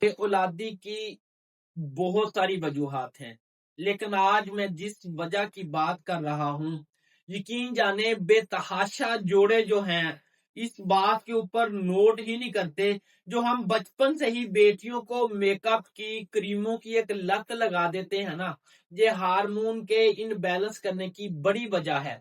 بے اولادی کی بہت ساری وجوہات ہیں، لیکن آج میں جس وجہ کی بات کر رہا ہوں، یقین جانے بے تحاشا جوڑے جو ہیں اس بات کے اوپر نوٹ ہی نہیں کرتے، جو ہم بچپن سے ہی بیٹیوں کو میک اپ کی کریموں کی ایک لت لگا دیتے ہیں نا، یہ ہارمون کے ان بیلنس کرنے کی بڑی وجہ ہے۔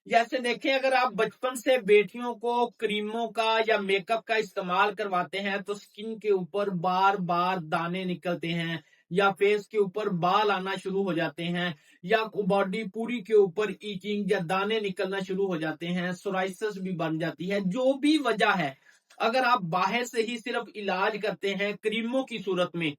جیسے دیکھیں، اگر آپ بچپن سے بیٹیوں کو کریموں کا یا میک اپ کا استعمال کرواتے ہیں تو سکن کے اوپر بار بار دانے نکلتے ہیں، یا فیس کے اوپر بال آنا شروع ہو جاتے ہیں، یا باڈی پوری کے اوپر ایچنگ یا دانے نکلنا شروع ہو جاتے ہیں، سورائسس بھی بن جاتی ہے، جو بھی وجہ ہے، اگر آپ باہر سے ہی صرف علاج کرتے ہیں کریموں کی صورت میں،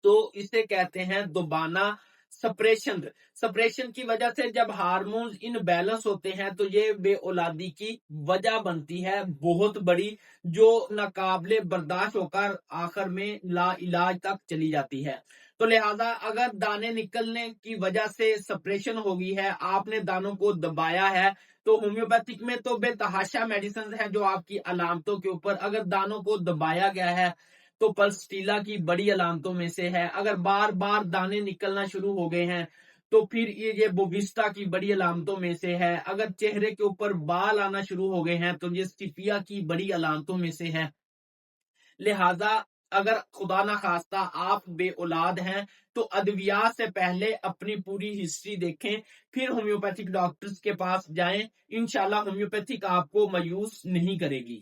تو اسے کہتے ہیں دوبانہ سپریشن۔ سپریشن کی وجہ سے جب ہارمونز ان بیلنس ہوتے ہیں تو یہ بے اولادی کی وجہ بنتی ہے بہت بڑی، جو ناقابل برداشت ہو کر آخر میں لا علاج تک چلی جاتی ہے۔ تو لہذا اگر دانے نکلنے کی وجہ سے سپریشن ہوگی ہے، آپ نے دانوں کو دبایا ہے، تو ہومیوپیتھک میں تو بے تحاشا میڈیسنز ہیں جو آپ کی علامتوں کے اوپر، اگر دانوں کو دبایا گیا ہے تو پلسٹیلا کی بڑی علامتوں میں سے ہے، اگر بار بار دانے نکلنا شروع ہو گئے ہیں تو پھر یہ بوگسٹا کی بڑی علامتوں میں سے ہے، اگر چہرے کے اوپر بال آنا شروع ہو گئے ہیں تو یہ سٹیفیا کی بڑی علامتوں میں سے ہے۔ لہذا اگر خدا نخواستہ آپ بے اولاد ہیں تو ادویات سے پہلے اپنی پوری ہسٹری دیکھیں، پھر ہومیوپیتھک ڈاکٹرز کے پاس جائیں، انشاءاللہ ہومیوپیتھک آپ کو مایوس نہیں کرے گی۔